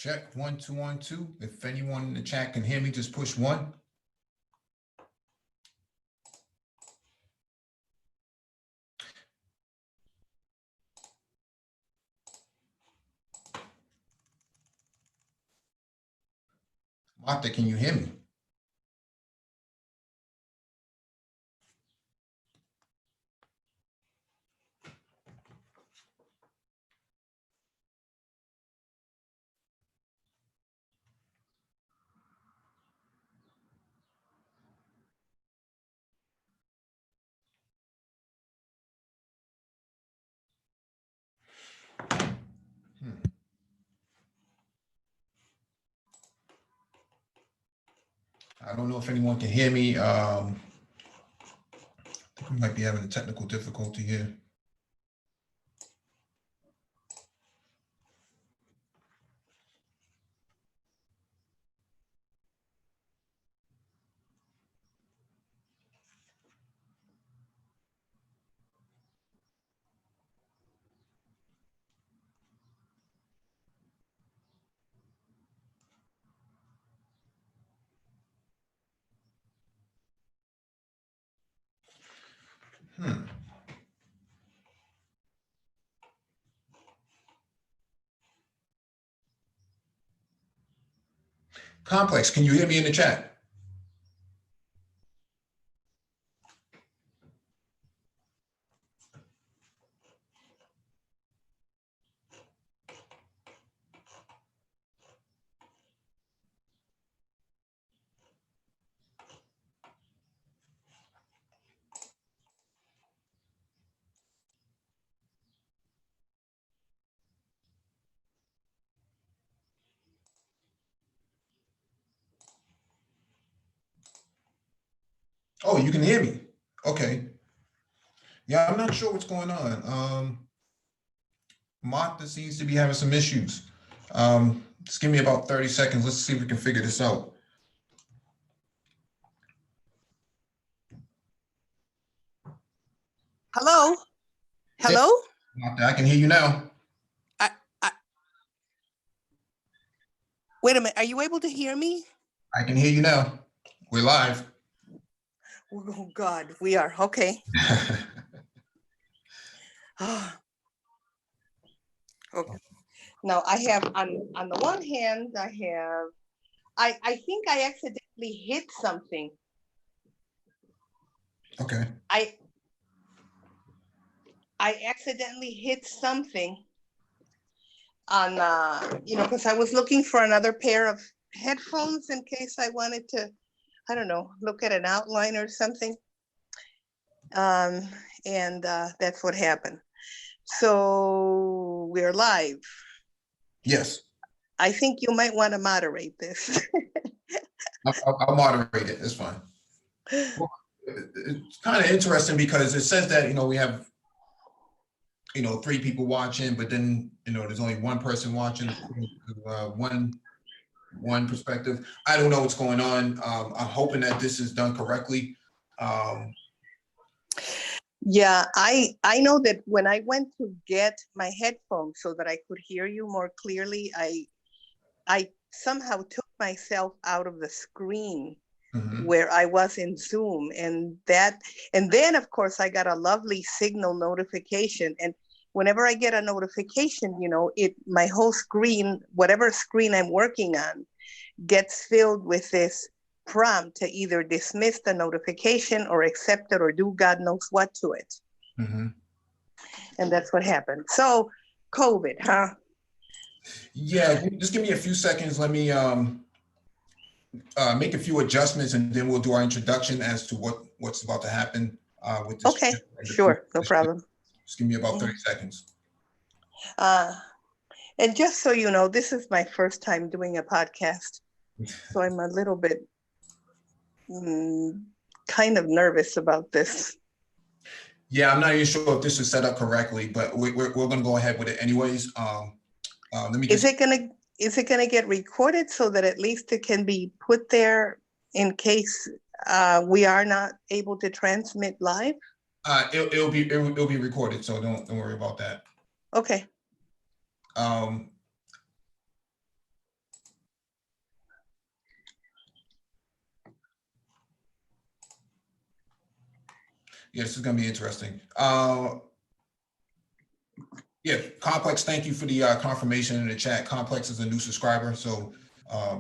Check 1 2 1 2. If anyone in the chat can hear me, just push 1. Martha, can you hear me? I don't know if anyone can hear me. I think we might be having a technical difficulty here. Complex, can you hear me in the chat? Oh, you can hear me. Okay. Yeah, I'm not sure what's going on. Martha seems to be having some issues. Just give me about 30 seconds. Let's see if we can figure this out. Hello? Hello? Martha, I can hear you now. Wait a minute. Are you able to hear me? I can hear you now. We're live. Oh, God, we are. Okay. Okay. Now I have on the one hand, I think I accidentally hit something. Okay. I accidentally hit something on because I was looking for another pair of headphones in case I wanted to, I don't know, look at an outline or something. And that's what happened. So we're live. Yes. I think you might want to moderate this. I'll moderate it. It's fine. Well, it's kind of interesting because it says that, we have, 3 people watching, but then, there's only one person watching, one perspective. I don't know what's going on. I'm hoping that this is done correctly. Yeah, I know that when I went to get my headphones so that I could hear you more clearly, I somehow took myself out of the screen where I was in Zoom, and then of course I got a lovely signal notification, and whenever I get a notification, my whole screen, whatever screen I'm working on, gets filled with this prompt to either dismiss the notification or accept it or do God knows what to it. And that's what happened. So COVID, huh? Yeah, just give me a few seconds. Let me make a few adjustments, and then we'll do our introduction as to what's about to happen with this. Okay, sure, no problem. Just give me about 30 seconds. And just so you know, this is my first time doing a podcast, so I'm a little bit kind of nervous about this. Yeah, I'm not even sure if this is set up correctly, but we're going to go ahead with it anyways. Let me just... Is it gonna get recorded so that at least it can be put there in case we are not able to transmit live? It'll be recorded, so don't worry about that. Okay. Yeah, this is going to be interesting. Yeah, Complex, thank you for the confirmation in the chat. Complex is a new subscriber, so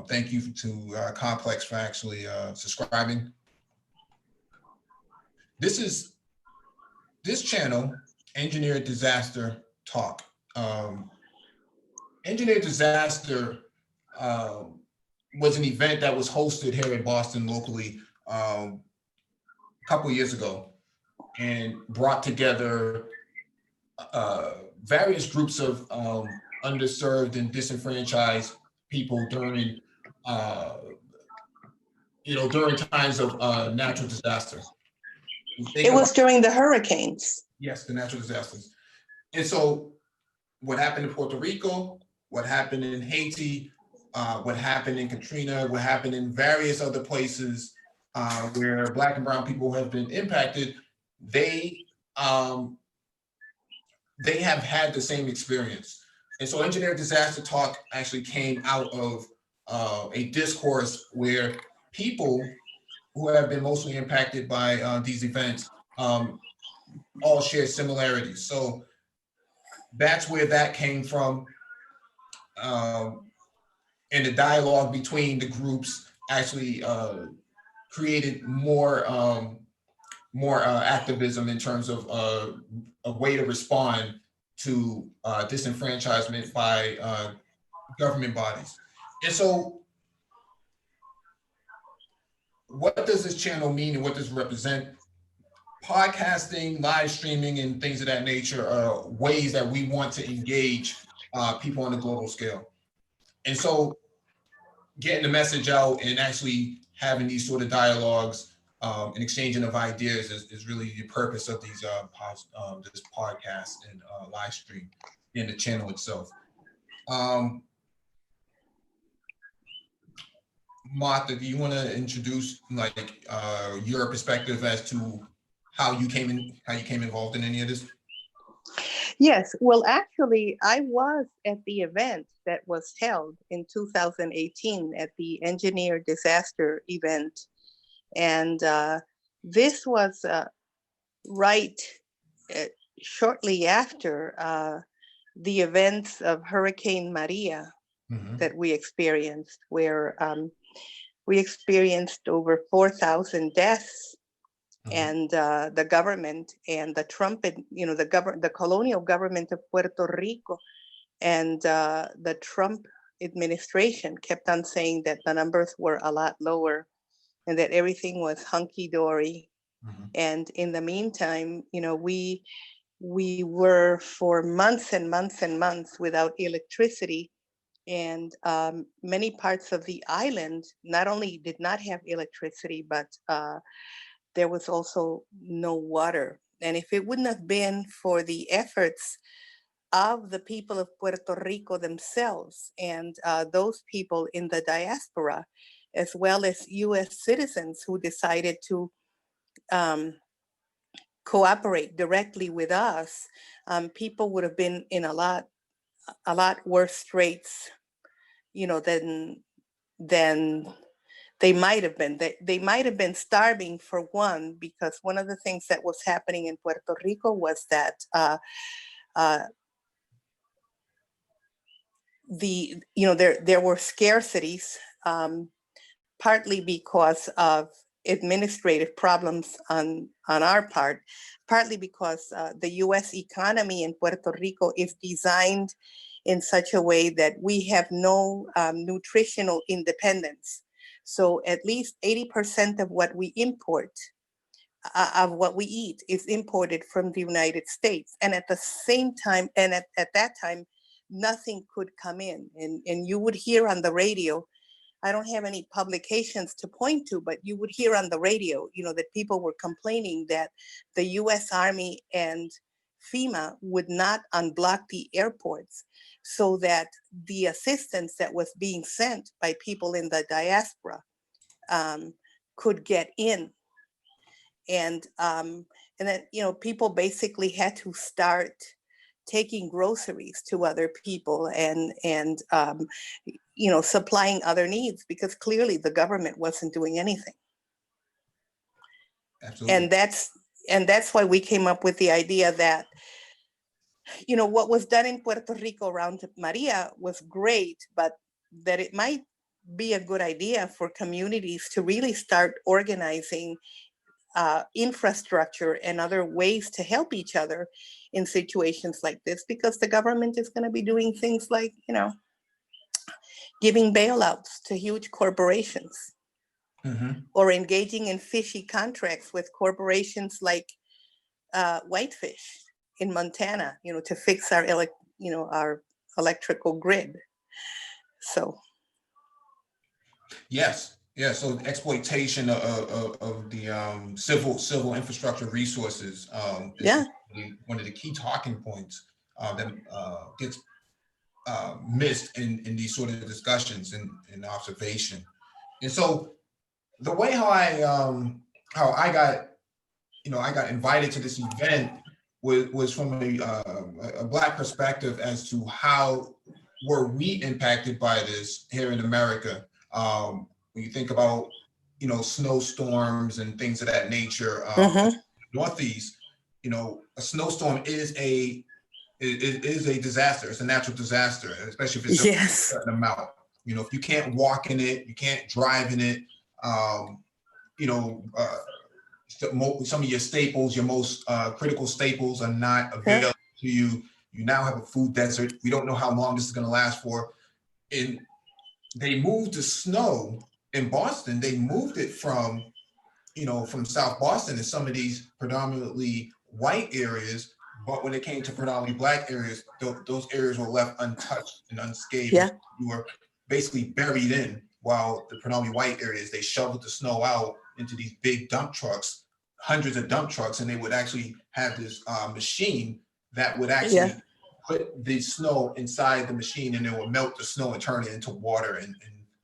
thank you to Complex for actually subscribing. This channel, Engineered Disaster Talk. Engineered Disaster was an event that was hosted here in Boston locally a couple of years ago, and brought together various groups of underserved and disenfranchised people during, during times of natural disaster. It was during the hurricanes. Yes, the natural disasters. And so what happened in Puerto Rico, what happened in Haiti, what happened in Katrina, what happened in various other places where Black and brown people have been impacted, they have had the same experience. And so Engineered Disaster Talk actually came out of a discourse where people who have been mostly impacted by these events all share similarities. So that's where that came from. And the dialogue between the groups actually created more activism in terms of a way to respond to disenfranchisement by government bodies. And so what does this channel mean and what does it represent? Podcasting, live streaming, and things of that nature are ways that we want to engage people on a global scale. And so getting the message out and actually having these sort of dialogues and exchanging of ideas is really the purpose of these this podcast and live stream in the channel itself. Martha, do you want to introduce like your perspective as to how you came involved in any of this? Yes, well, actually, I was at the event that was held in 2018 at the Engineered Disaster event. And this was right shortly after the events of Hurricane Maria that we experienced, where we experienced over 4,000 deaths. And the government and the Trump, the colonial government of Puerto Rico and the Trump administration kept on saying that the numbers were a lot lower and that everything was hunky-dory. And in the meantime, we were for months and months and months without electricity. And many parts of the island not only did not have electricity, but there was also no water. And if it wouldn't have been for the efforts of the people of Puerto Rico themselves and those people in the diaspora, as well as US citizens who decided to cooperate directly with us, people would have been in a lot worse straits, than they might have been. They might have been starving, for one, because one of the things that was happening in Puerto Rico was that there were scarcities, partly because of administrative problems on our part, partly because the US economy in Puerto Rico is designed in such a way that we have no nutritional independence. So at least 80% of what we import, of what we eat, is imported from the United States. And at the same time, and at that time, nothing could come in. And you would hear on the radio, I don't have any publications to point to, but you would hear on the radio, that people were complaining that the US Army and FEMA would not unblock the airports so that the assistance that was being sent by people in the diaspora could get in. And then, people basically had to start taking groceries to other people and supplying other needs, because clearly the government wasn't doing anything. Absolutely. And And that's why we came up with the idea that, you know, what was done in Puerto Rico around Maria was great, but that it might be a good idea for communities to really start organizing infrastructure and other ways to help each other in situations like this, because the government is going to be doing things like, you know, giving bailouts to huge corporations, or engaging in fishy contracts with corporations like Whitefish in Montana, you know, to fix our our electrical grid. So Yes, yeah. So exploitation of the civil infrastructure resources is yeah, one of the key talking points that gets missed in these sort of discussions and observation. And so the way how I got, you know, I got invited to this event was from a Black perspective as to how were we impacted by this here in America. When you think about, you know, snowstorms and things of that nature, Northeast, you know, a snowstorm is a disaster. It's a natural disaster, especially if it's a yes, certain amount. You know, if you can't walk in it, you can't drive in it. You know, some of your staples, your most critical staples, are not yeah, available to you. You now have a food desert. We don't know how long this is going to last for. And they moved the snow in Boston. They moved it from, you know, from South Boston and some of these predominantly white areas. But when it came to predominantly Black areas, those areas were left untouched and unscathed. yeah, You were basically buried in, while the predominantly white areas, they shoveled the snow out into these big dump trucks, hundreds of dump trucks, and they would actually have this machine that would yeah, actually put the snow inside the machine, and it would melt the snow and turn it into water,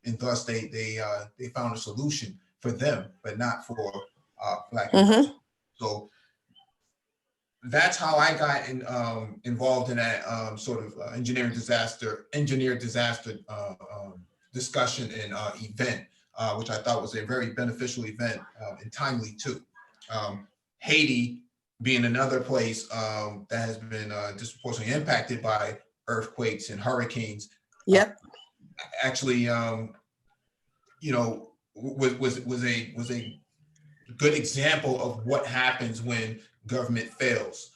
and thus they found a solution for them, but not for Black individuals. So that's how I got involved in that sort of engineered disaster discussion and event, which I thought was a very beneficial event and timely too. Haiti being another place that has been disproportionately impacted by earthquakes and hurricanes, yep, actually, you know, was a good example of what happens when government fails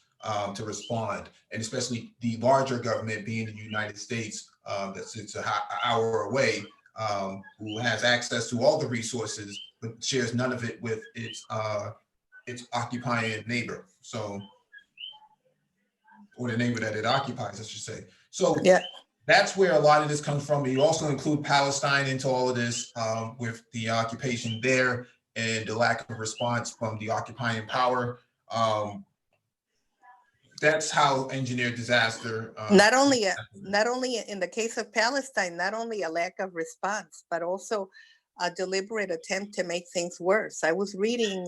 to respond, and especially the larger government being the United States, that sits an hour away, who has access to all the resources but shares none of it with its occupying neighbor. So, or the neighbor that it occupies, I should say. So yeah. that's where a lot of this comes from. You also include Palestine into all of this, with the occupation there and the lack of response from the occupying power. That's how engineered disaster. Not only in the case of Palestine, not only a lack of response, but also a deliberate attempt to make things worse. I was reading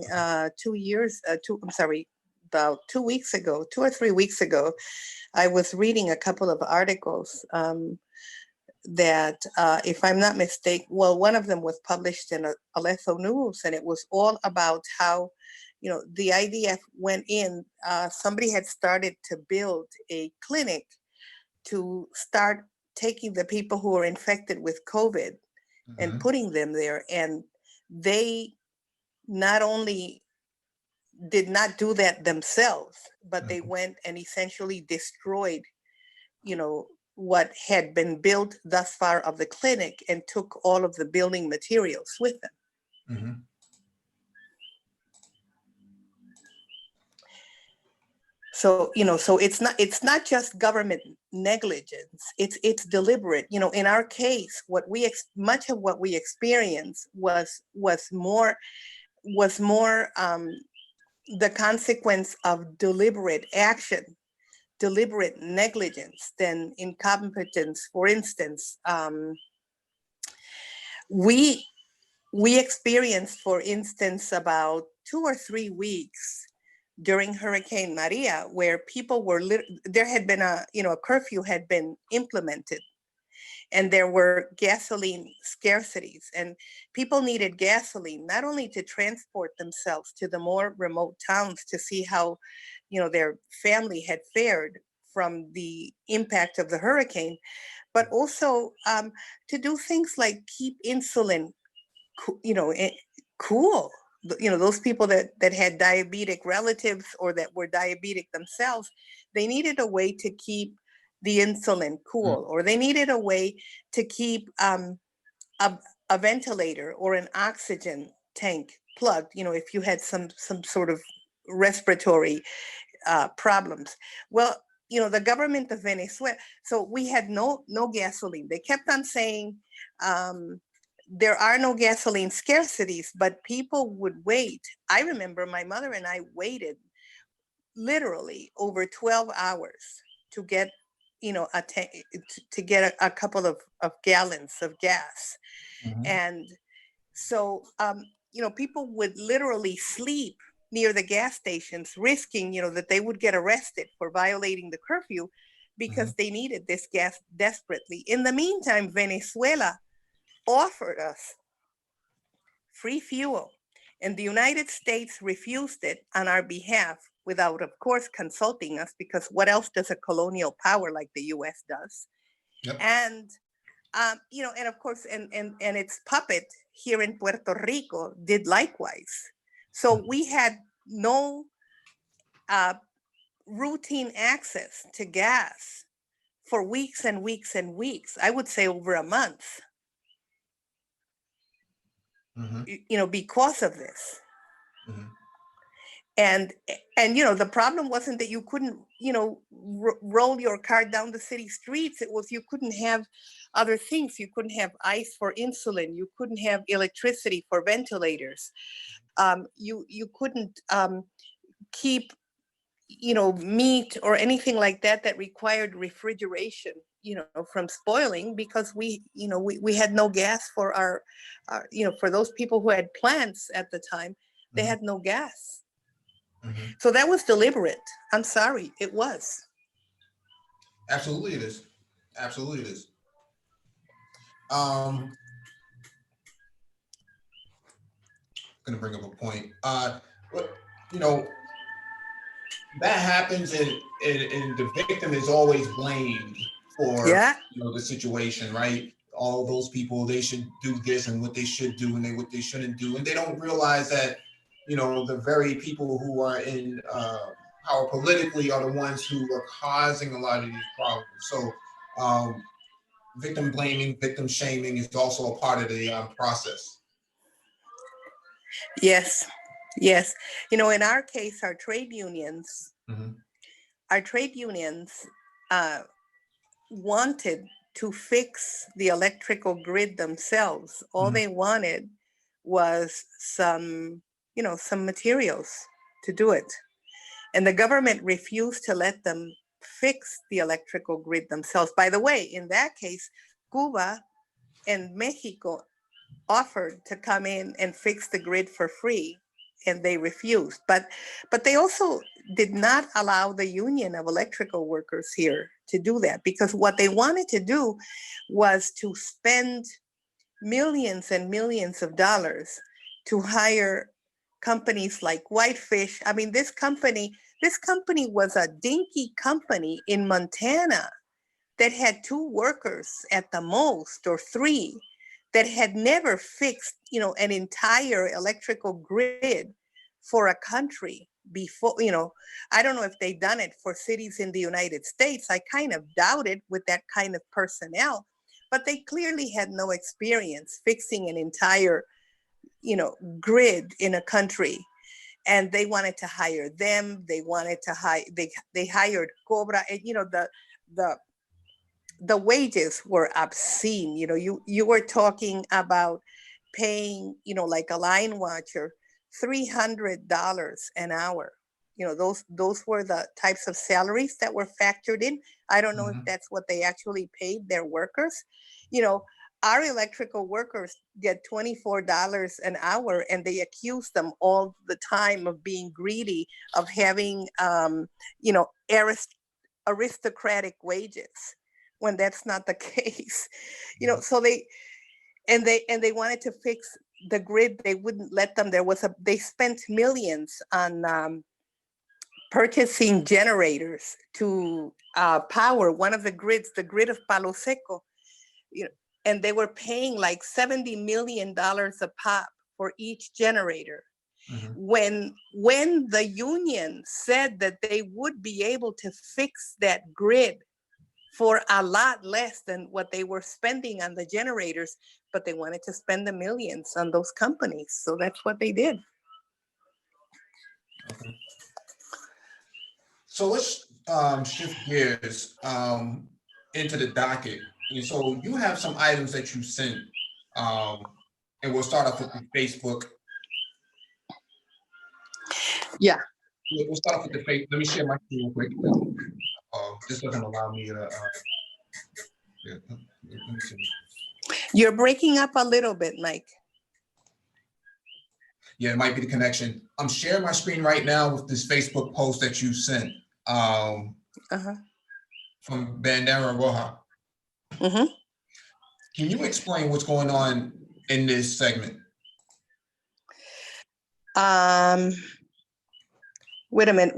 about 2 weeks ago, 2 or 3 weeks ago, I was reading a couple of articles that, if I'm not mistaken, well, one of them was published in Aleppo News, and it was all about how, you know, the IDF went in, somebody had started to build a clinic to start taking the people who were infected with COVID and putting them there. And they not only did not do that themselves, but they went and essentially destroyed, you know, what had been built thus far of the clinic, and took all of the building materials with them. So, you know, so it's not just government negligence, it's deliberate. You know, in our case, much of what we experienced was more the consequence of deliberate action, deliberate negligence, than incompetence. For instance, we experienced, for instance, about 2 or 3 weeks during Hurricane Maria, where people were there had been a curfew had been implemented, and there were gasoline scarcities, and people needed gasoline not only to transport themselves to the more remote towns to see how, their family had fared from the impact of the hurricane, but also to do things like keep insulin, cool. Those people that had diabetic relatives or that were diabetic themselves, they needed a way to keep the insulin cool, or they needed a way to keep a ventilator or an oxygen tank plugged, if you had some sort of respiratory problems. Well, the government of Venezuela, so we had no gasoline. They kept on saying there are no gasoline scarcities, but people would wait. I remember my mother and I waited literally over 12 hours to get, a tank, to get a couple of gallons of gas. Mhm. And so, people would literally sleep near the gas stations, risking, that they would get arrested for violating the curfew because they needed this gas desperately. In the meantime, Venezuela offered us free fuel, and the United States refused it on our behalf without, of course, consulting us, because what else does a colonial power like the US does? Yep. And and of course, and its puppet here in Puerto Rico did likewise. So we had no routine access to gas for weeks and weeks and weeks. I would say over a month, because of this. Mhm. And the problem wasn't that you couldn't, roll your car down the city streets. It was you couldn't have other things. You couldn't have ice for insulin. You couldn't have electricity for ventilators. You couldn't keep, meat or anything like that required refrigeration, from spoiling, because we had no gas for our for those people who had plants at the time. They had no gas. So that was deliberate. I'm sorry, it was. Absolutely it is. Absolutely it is. Um, gonna bring up a point. You know, that happens, and the victim is always blamed for Yeah. the situation, right? All those people, they should do this and what they should do, and what they shouldn't do, and they don't realize that the very people who are in power politically are the ones who are causing a lot of these problems. So victim blaming, victim shaming is also a part of the process. Yes. Yes. In our case, our trade unions, Mm-hmm. uh, wanted to fix the electrical grid themselves. All Mm-hmm. they wanted was some materials to do it. And the government refused to let them fix the electrical grid themselves. By the way, in that case, Cuba and Mexico offered to come in and fix the grid for free, and they refused. But they also did not allow the union of electrical workers here to do that, because what they wanted to do was to spend millions and millions of dollars to hire companies like Whitefish. I mean, this company was a dinky company in Montana that had 2 workers at the most, or 3, that had never fixed, an entire electrical grid for a country before. I don't know if they've done it for cities in the United States. I kind of doubt it with that kind of personnel, but they clearly had no experience fixing an entire, grid in a country. And they wanted to hire them. They wanted to hire, they hired Cobra, and the the wages were obscene. You were talking about paying, like a line watcher, $300 an hour. Those were the types of salaries that were factored in. I don't know if that's what they actually paid their workers. You know, our electrical workers get $24 an hour, and they accuse them all the time of being greedy, of having, aristocratic wages. when that's not the case. You know, so they wanted to fix the grid. They wouldn't let them. They spent millions on purchasing generators to power one of the grids, the grid of Palo Seco. You know, and they were paying like $70 million a pop for each generator. When the union said that they would be able to fix that grid for a lot less than what they were spending on the generators, but they wanted to spend the millions on those companies. So that's what they did. Okay. So let's shift gears into the docket. And so you have some items that you sent, and we'll start off with the Facebook. Yeah. We'll start off with the Facebook. Let me share my screen real quick. This doesn't allow me to. Yeah, let me see. You're breaking up a little bit, Mike. Yeah, it might be the connection. I'm sharing my screen right now with this Facebook post that you sent from Bandera Roja. Can you explain what's going on in this segment? Wait a minute.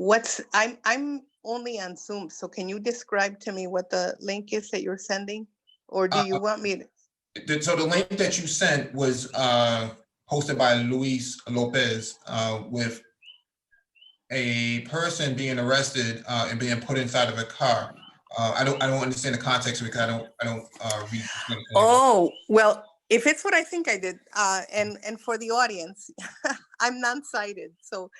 I'm only on Zoom, so can you describe to me what the link is that you're sending, or do you want me to? So the link that you sent was hosted by Luis Lopez with a person being arrested and being put inside of a car. I don't understand the context because I don't read. Oh, well, if it's what I think I did, and for the audience, I'm non-sighted, so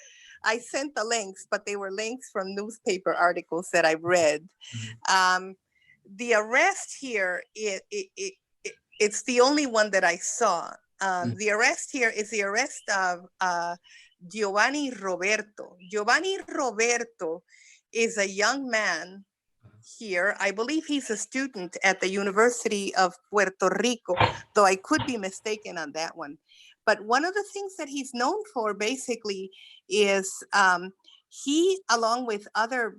I sent the links, but they were links from newspaper articles that I've read. The arrest here, it's the only one that I saw. The arrest here is the arrest of Giovanni Roberto. Giovanni Roberto is a young man here. I believe he's a student at the University of Puerto Rico, though I could be mistaken on that one. But one of the things that he's known for basically is he, along with other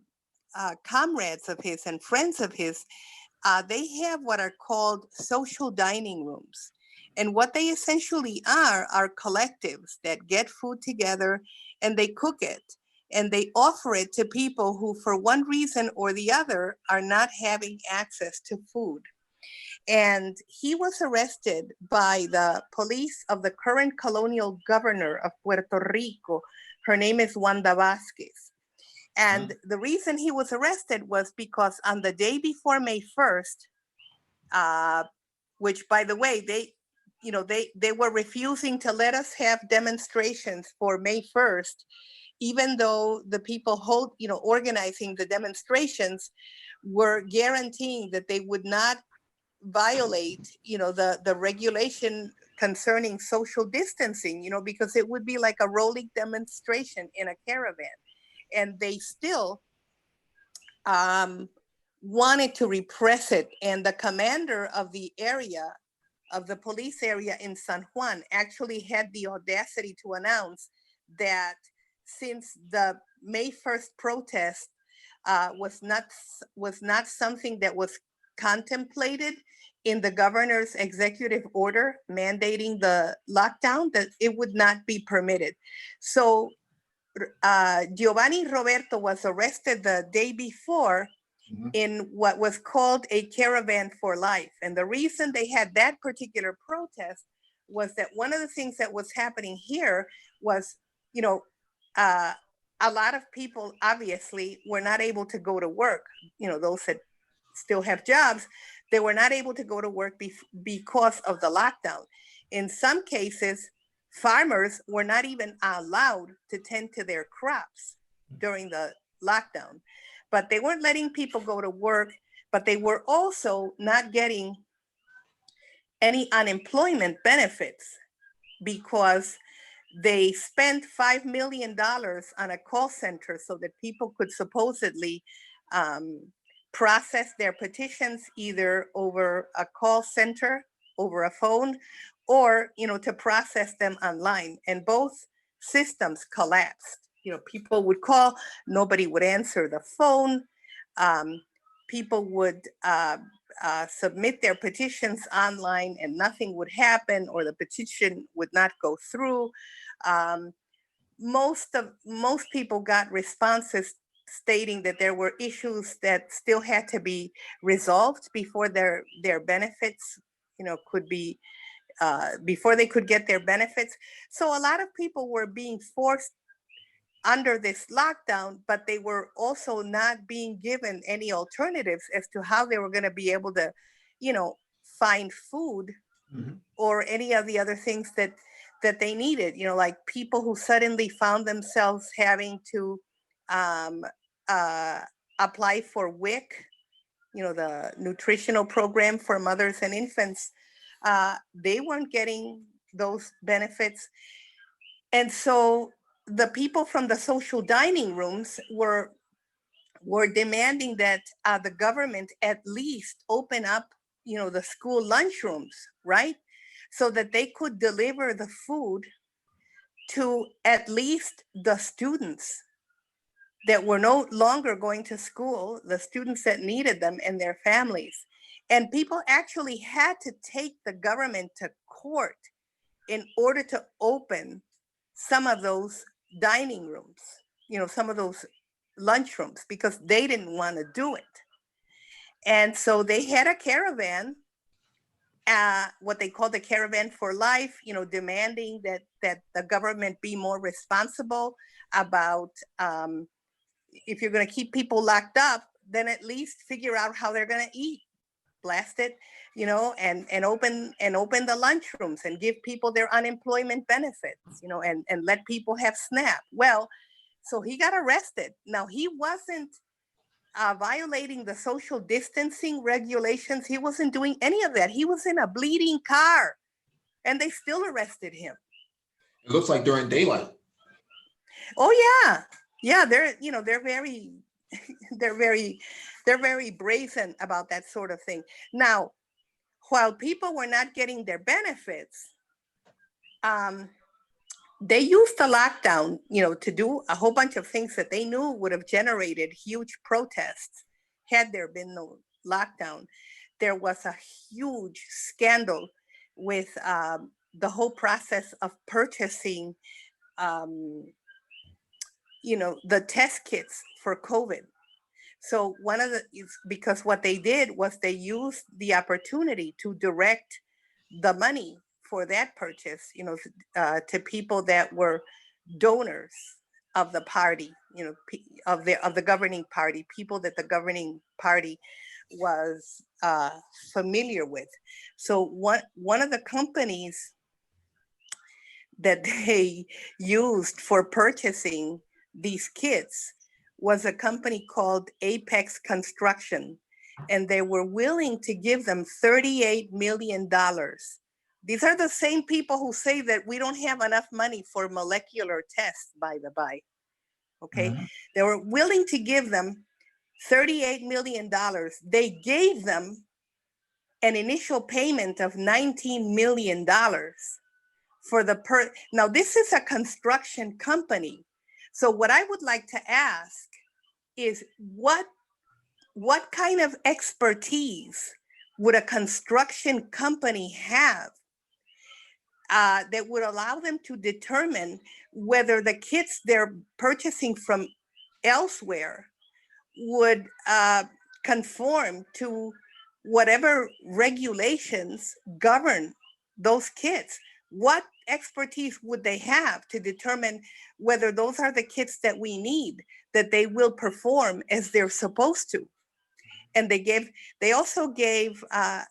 comrades of his and friends of his, they have what are called social dining rooms. And what they essentially are collectives that get food together and they cook it. And they offer it to people who, for one reason or the other, are not having access to food. And he was arrested by the police of the current colonial governor of Puerto Rico. Her name is Wanda Vasquez. And the reason he was arrested was because on the day before May 1st, which, by the way, they were refusing to let us have demonstrations for May 1st, even though the people organizing the demonstrations were guaranteeing that they would not violate, the regulation concerning social distancing, because it would be like a rolling demonstration in a caravan. And they still wanted to repress it. And the commander of the area, of the police area in San Juan, actually had the audacity to announce that since the May 1st protest was not something that was contemplated in the governor's executive order mandating the lockdown, that it would not be permitted. So Giovanni Roberto was arrested the day before in what was called a caravan for life. And the reason they had that particular protest was that one of the things that was happening here was, a lot of people obviously were not able to go to work. Those that still have jobs, they were not able to go to work because of the lockdown. In some cases, farmers were not even allowed to tend to their crops during the lockdown. But they weren't letting people go to work, but they were also not getting any unemployment benefits because they spent $5 million on a call center so that people could supposedly process their petitions either over a call center, over a phone, or to process them online. And both systems collapsed. People would call, nobody would answer the phone. people would submit their petitions online and nothing would happen, or the petition would not go through. Um, most people got responses stating that there were issues that still had to be resolved before their benefits, could be before they could get their benefits. So a lot of people were being forced under this lockdown, but they were also not being given any alternatives as to how they were going to be able to, find food or any of the other things that they needed. Like people who suddenly found themselves having to um, uh, apply for WIC, the nutritional program for mothers and infants. They weren't getting those benefits. And so the people from the social dining rooms were demanding that the government at least open up, the school lunchrooms, right? So that they could deliver the food to at least the students that were no longer going to school, the students that needed them and their families. And people actually had to take the government to court in order to open some of those dining rooms, some of those lunchrooms, because they didn't want to do it. And so they had a caravan, what they call the Caravan for Life, demanding that the government be more responsible about if you're going to keep people locked up, then at least figure out how they're going to eat. Blast it, and open the lunchrooms and give people their unemployment benefits, and let people have SNAP. Well, so he got arrested. Now, he wasn't violating the social distancing regulations. He wasn't doing any of that. He was in a bleeding car, and they still arrested him. It looks like during daylight. Oh yeah, they're very they're very brazen about that sort of thing. Now, while people were not getting their benefits, they used the lockdown, to do a whole bunch of things that they knew would have generated huge protests had there been no lockdown. There was a huge scandal with the whole process of purchasing, the test kits for COVID. So because what they did was they used the opportunity to direct the money for that purchase, to people that were donors of the party, of the governing party, people that the governing party was familiar with. So one of the companies that they used for purchasing these kits was a company called Apex Construction, and they were willing to give them $38 million. These are the same people who say that we don't have enough money for molecular tests, by the by. Okay. They were willing to give them $38 million. They gave them an initial payment of $19 million for now, this is a construction company. So what I would like to ask is what kind of expertise would a construction company have that would allow them to determine whether the kits they're purchasing from elsewhere would conform to whatever regulations govern those kits? What expertise would they have to determine whether those are the kits that we need, that they will perform as they're supposed to? And they also gave $3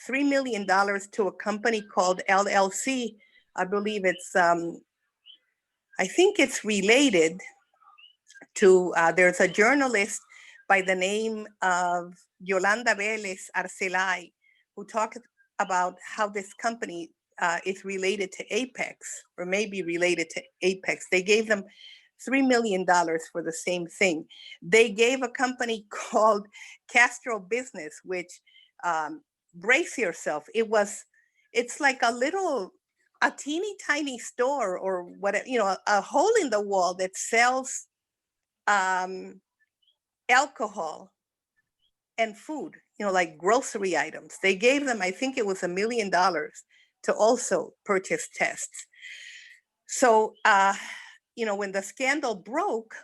million to a company called LLC. I believe I think it's related to, there's a journalist by the name of Yolanda Vélez Arcelay, who talked about how this company is related to Apex, or maybe related to Apex. They gave them $3 million for the same thing. They gave a company called Castro Business, which, brace yourself, it's like a teeny tiny store, or whatever, a hole in the wall that sells alcohol and food, like grocery items. They gave them, I think it was $1 million to also purchase tests. So, when the scandal broke,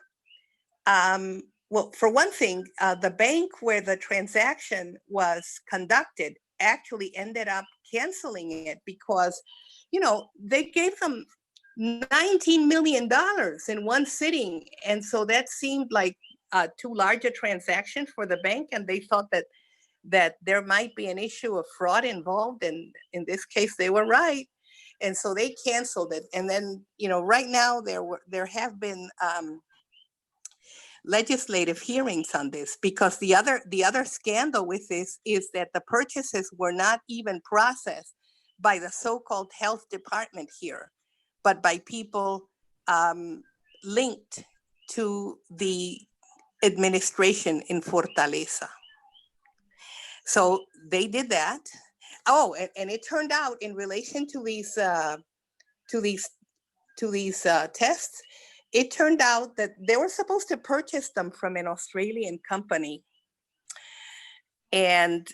well, for one thing, the bank where the transaction was conducted actually ended up canceling it because, they gave them $19 million in one sitting. And so that seemed like too large a transaction for the bank. And they thought that there might be an issue of fraud involved. And in this case, they were right. And so they canceled it. And then, right now there have been legislative hearings on this, because the other scandal with this is that the purchases were not even processed by the so-called health department here, but by people linked to the administration in Fortaleza. So they did that. Oh, and it turned out, in relation to these tests, it turned out that they were supposed to purchase them from an Australian company. And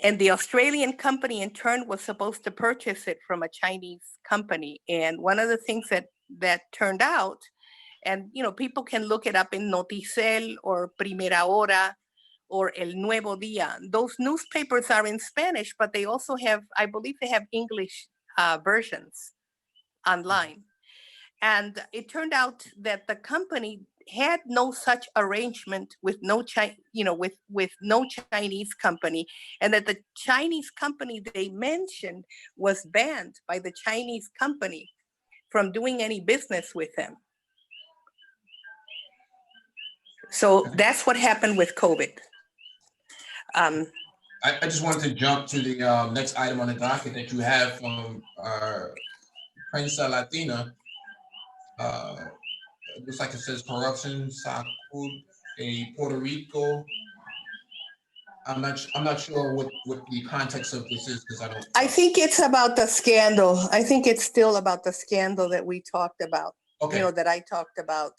the Australian company in turn was supposed to purchase it from a Chinese company. And one of the things that turned out, and people can look it up in Noticel or Primera Hora or El Nuevo Día. Those newspapers are in Spanish, but they also have, I believe they have English versions online. And it turned out that the company had no such arrangement with no Chinese company, and that the Chinese company they mentioned was banned by the Chinese company from doing any business with them. So that's what happened with COVID. I just wanted to jump to the next item on the docket that you have from Prensa Latina. It looks like it says corruption, Sacud, Puerto Rico. I'm not sure what the context of this is, because I don't. I think it's about the scandal. I think it's still about the scandal that we talked about. Okay. That I talked about.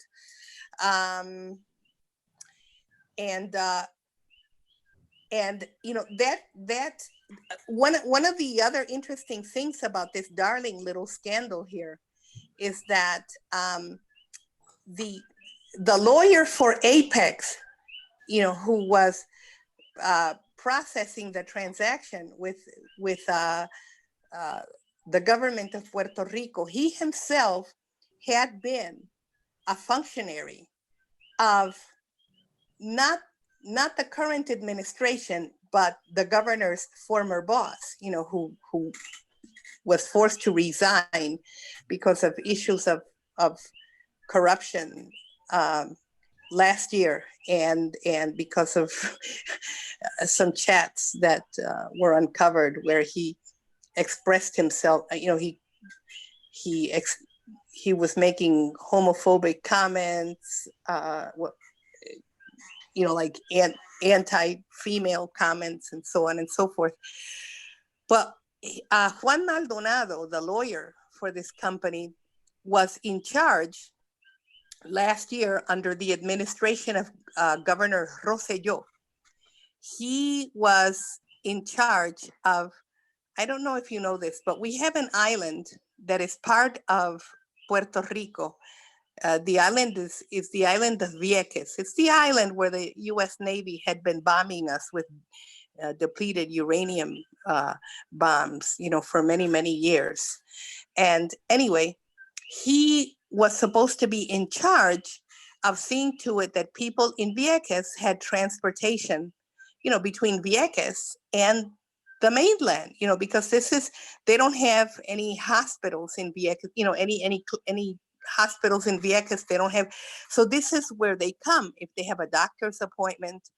That one of the other interesting things about this darling little scandal here is that the lawyer for Apex, who was processing the transaction with the government of Puerto Rico, he himself had been a functionary of not the current administration, but the governor's former boss, who was forced to resign because of issues of corruption last year, and because of some chats that were uncovered where he expressed himself. He was making homophobic comments, like anti-female comments and so on and so forth. But Juan Maldonado, the lawyer for this company, was in charge last year under the administration of Governor Rosselló. He was in charge of, I don't know if you know this, but we have an island that is part of Puerto Rico. The island is the island of Vieques. It's the island where the U.S. Navy had been bombing us with depleted uranium bombs, for many, many years. And anyway, he was supposed to be in charge of seeing to it that people in Vieques had transportation, between Vieques and the mainland, because they don't have any hospitals in Vieques, any hospitals in Vieques, they don't have. So this is where they come if they have a doctor's appointment.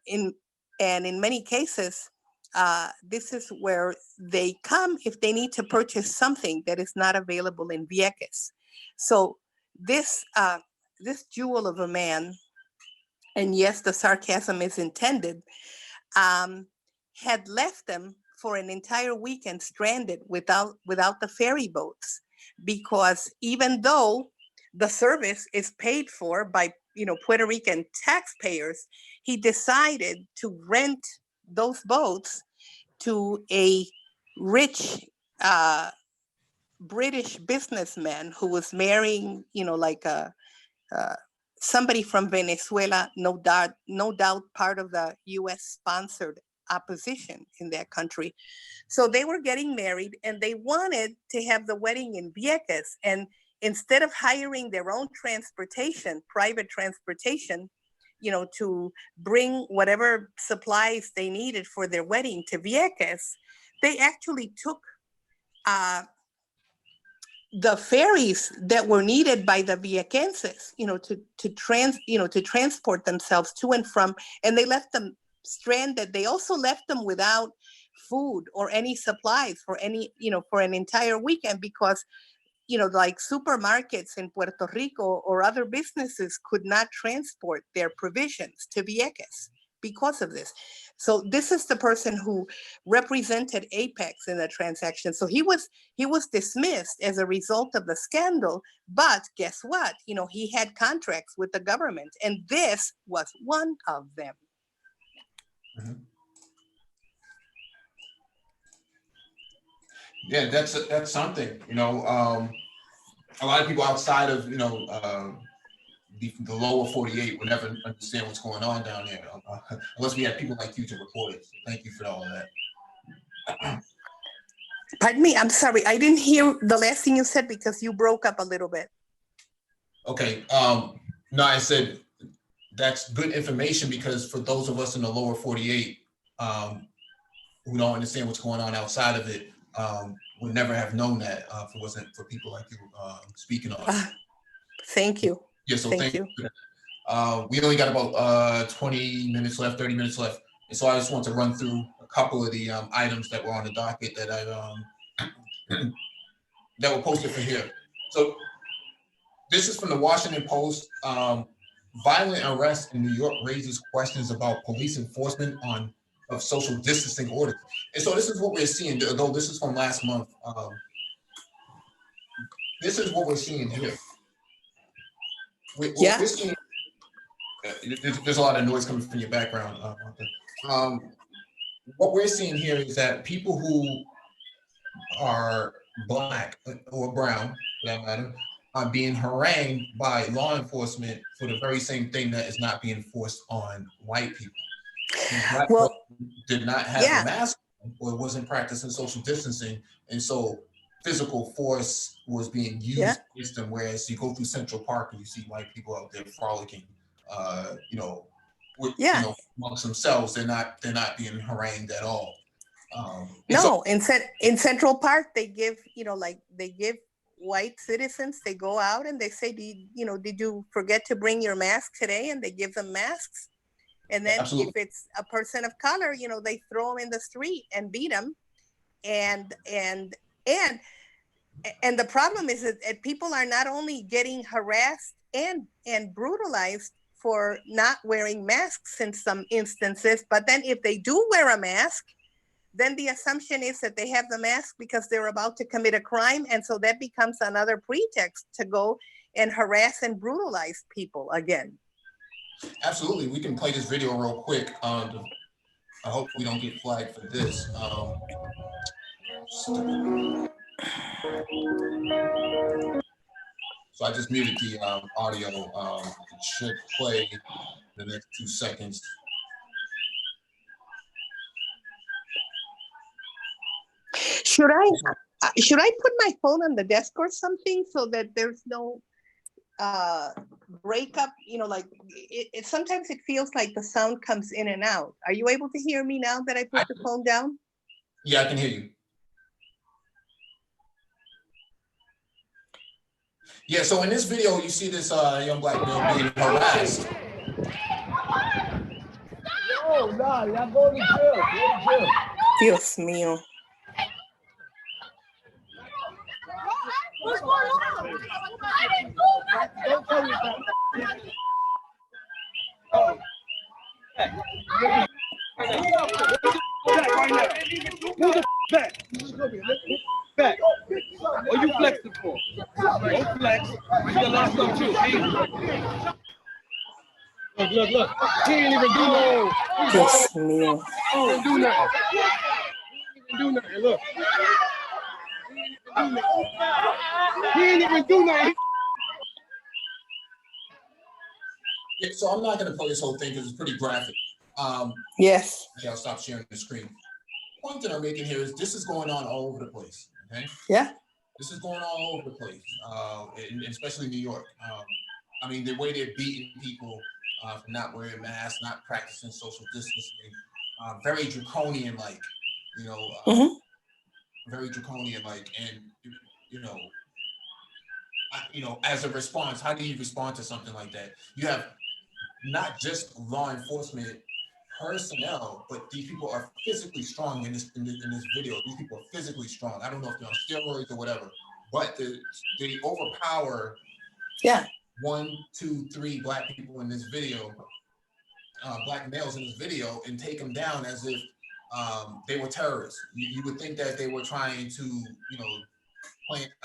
And in many cases, this is where they come if they need to purchase something that is not available in Vieques. So this jewel of a man, and yes, the sarcasm is intended, had left them for an entire weekend stranded without the ferry boats, because even though the service is paid for by Puerto Rican taxpayers, he decided to rent those boats to a rich British businessman who was marrying, like somebody from Venezuela, no doubt part of the U.S. sponsored opposition in that country. So they were getting married and they wanted to have the wedding in Vieques. And instead of hiring their own transportation, private transportation, to bring whatever supplies they needed for their wedding to Vieques, they actually took the ferries that were needed by the Viequenses, to transport themselves to and from, and they left them stranded. They also left them without food or any supplies for for an entire weekend because, like supermarkets in Puerto Rico or other businesses could not transport their provisions to Vieques because of this. So this is the person who represented Apex in the transaction. So he was dismissed as a result of the scandal, but guess what? He had contracts with the government, and this was one of them. Mm-hmm. Yeah, that's something. A lot of people outside of the lower 48 would never understand what's going on down there, unless we had people like you to report it. So thank you for all of that. Pardon me, I'm sorry, I didn't hear the last thing you said because you broke up a little bit. Okay, no, I said that's good information because for those of us in the lower 48 who don't understand what's going on outside of it, would never have known that if it wasn't for people like you speaking on. Thank you. Yeah, so thank you. We only got about 20 minutes left, 30 minutes left. And so I just want to run through a couple of the items that were on the docket that that were posted for here. So this is from the Washington Post. Violent arrest in New York raises questions about police enforcement of social distancing orders. And so this is what we're seeing, though this is from last month. This is what we're seeing here. We're seeing, there's a lot of noise coming from your background. What we're seeing here is that people who are Black or brown, for that matter, are being harangued by law enforcement for the very same thing that is not being forced on white people. Black people did not have a mask or wasn't practicing social distancing, and so physical force was being used against them. Whereas you go through Central Park and you see white people out there frolicking, amongst themselves, they're not being harangued at all. In Central Park, they give they give white citizens. They go out and they say, did you forget to bring your mask today? And they give them masks. And then if it's a person of color, they throw them in the street and beat them. And the problem is that people are not only getting harassed and brutalized for not wearing masks in some instances, but then if they do wear a mask, then the assumption is that they have the mask because they're about to commit a crime. And so that becomes another pretext to go and harass and brutalize people again. Absolutely. We can play this video real quick. I hope we don't get flagged for this. So I just muted the audio. It should play the next 2 seconds. Should I put my phone on the desk or something so that there's no breakup? Sometimes it feels like the sound comes in and out. Are you able to hear me now that I put the phone down? Yeah, I can hear you. Yeah, so in this video, you see this young Black male being harassed. No, y'all go to jail. Dios mío. What's going on? I didn't do nothing. Don't tell me about that. Oh. Back. Back. What you flexing for? Don't flex. You got a lot of stuff too. Look. He ain't even do nothing. Dios mío. He ain't even do nothing. Look. He ain't even do nothing. Yeah, so I'm not going to play this whole thing because it's pretty graphic. Yes. Yeah, I'll stop sharing the screen. The point that I'm making here is this is going on all over the place. Okay. Yeah. This is going on all over the place, especially New York. I mean, the way they're beating people for not wearing masks, not practicing social distancing, very draconian, like, you know, very draconian, like, and you know, as a response, how do you respond to something like that? You have not just law enforcement personnel, but these people are physically strong in this video. These people are physically strong. I don't know if they're on steroids or whatever, but they overpower 1, 2, 3 black people in this video, black males in this video, and take them down as if they were terrorists. You would think that they were trying to, you know,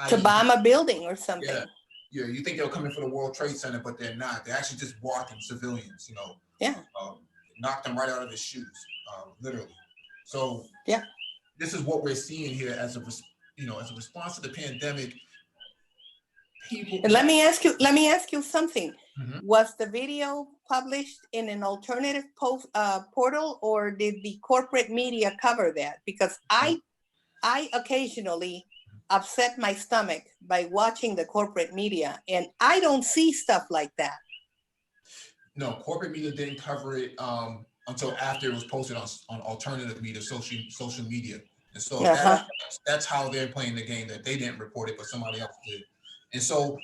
to bomb a building or something. Yeah, you think they were coming for the World Trade Center, but they're not. They're actually just walking civilians, you know. Yeah. Knocked them right out of his shoes, literally. So yeah, this is what we're seeing here as a response to the pandemic. People. And let me ask you something. Mm-hmm. Was the video published in an alternative portal, or did the corporate media cover that? Because I occasionally upset my stomach by watching the corporate media, and I don't see stuff like that. No, corporate media didn't cover it until after it was posted on alternative media, social media. And so that's how they're playing the game, that they didn't report it, but somebody else did. And so,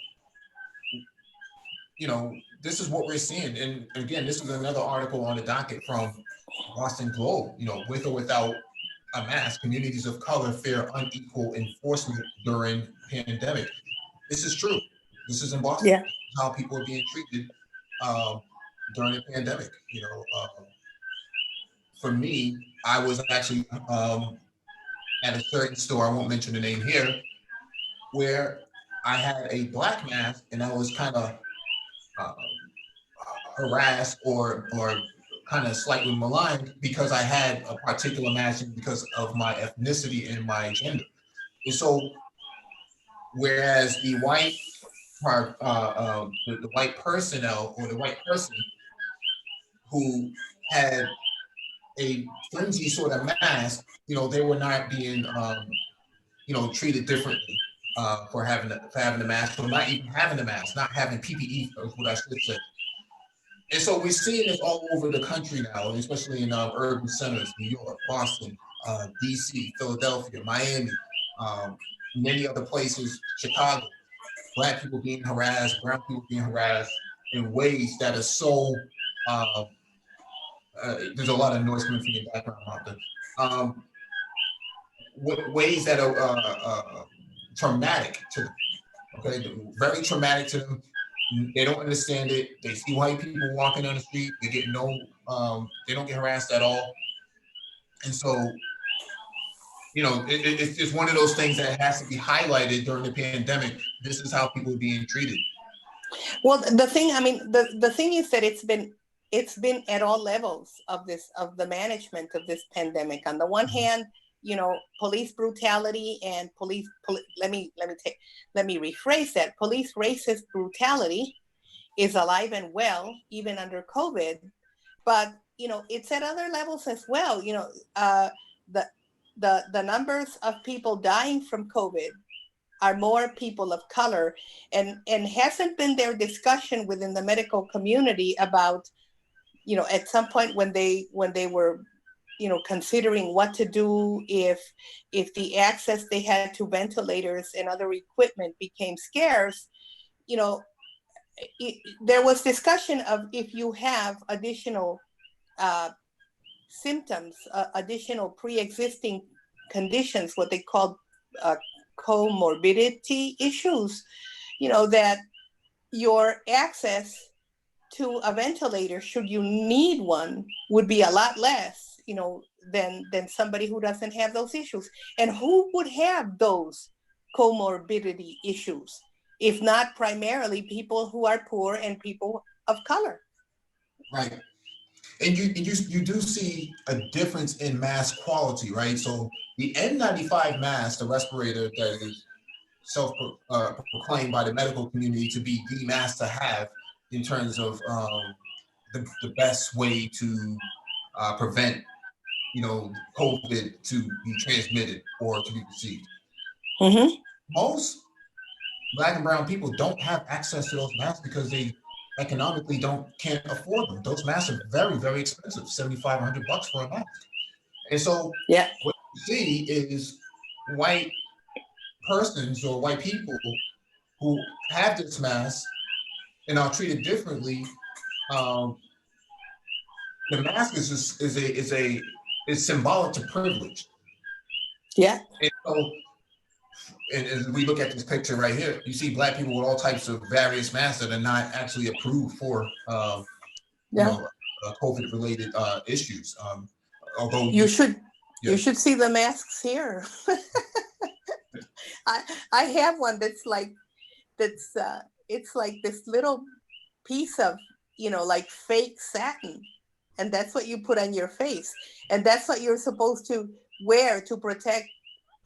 you know, this is what we're seeing. And again, this is another article on the docket from Boston Globe, you know, with or without a mask, communities of color fear unequal enforcement during pandemic. This is true. This is in Boston. Yeah. How people are being treated during the pandemic. You know, for me, I was actually at a certain store, I won't mention the name here, where I had a black mask and I was kind of harassed or kind of slightly maligned because I had a particular mask because of my ethnicity and my gender. And so, whereas the white the white personnel or the white person who had a flimsy sort of mask, you know, they were not being, you know, treated differently for having the mask, or not even having the mask, not having PPE, is what I should say. And so we're seeing this all over the country now, especially in urban centers, New York, Boston, DC, Philadelphia, Miami, many other places, Chicago. Black people being harassed, brown people being harassed in ways that are so, there's a lot of noise coming from your background out there. Ways that are traumatic to them, okay? Very traumatic to them. They don't understand it. They see white people walking on the street. They get they don't get harassed at all. And so, you know, it's one of those things that has to be highlighted during the pandemic. This is how people are being treated. Well, the thing, I mean, the thing is that it's been at all levels of the management of this pandemic. On the one hand, you know, police brutality and let me rephrase that. Police racist brutality is alive and well, even under COVID. But, you know, it's at other levels as well. You know, the numbers of people dying from COVID are more people of color, and hasn't been there discussion within the medical community about, you know, at some point when they were, you know, considering what to do if the access they had to ventilators and other equipment became scarce. You know, there was discussion of if you have additional symptoms, additional pre-existing conditions, what they call comorbidity issues, you know, that your access to a ventilator, should you need one, would be a lot less, you know, than somebody who doesn't have those issues. And who would have those comorbidity issues, if not primarily people who are poor and people of color? Right. And you do see a difference in mask quality, right? So the N95 mask, the respirator that is proclaimed by the medical community to be the mask to have in terms of the best way to prevent, COVID to be transmitted or to be received. Mm-hmm. Most Black and brown people don't have access to those masks because they economically can't afford them. Those masks are very, very expensive, $7,500 for a mask. And so Yeah. what you see is white persons or white people who have this mask and are treated differently. The mask is symbolic to privilege. Yeah. And so, and as we look at this picture right here, you see Black people with all types of various masks that are not actually approved for, Yeah. COVID-related issues. Although You should yeah. see the masks here. I have one that's it's like this little piece of like fake satin, and that's what you put on your face, and that's what you're supposed to wear to protect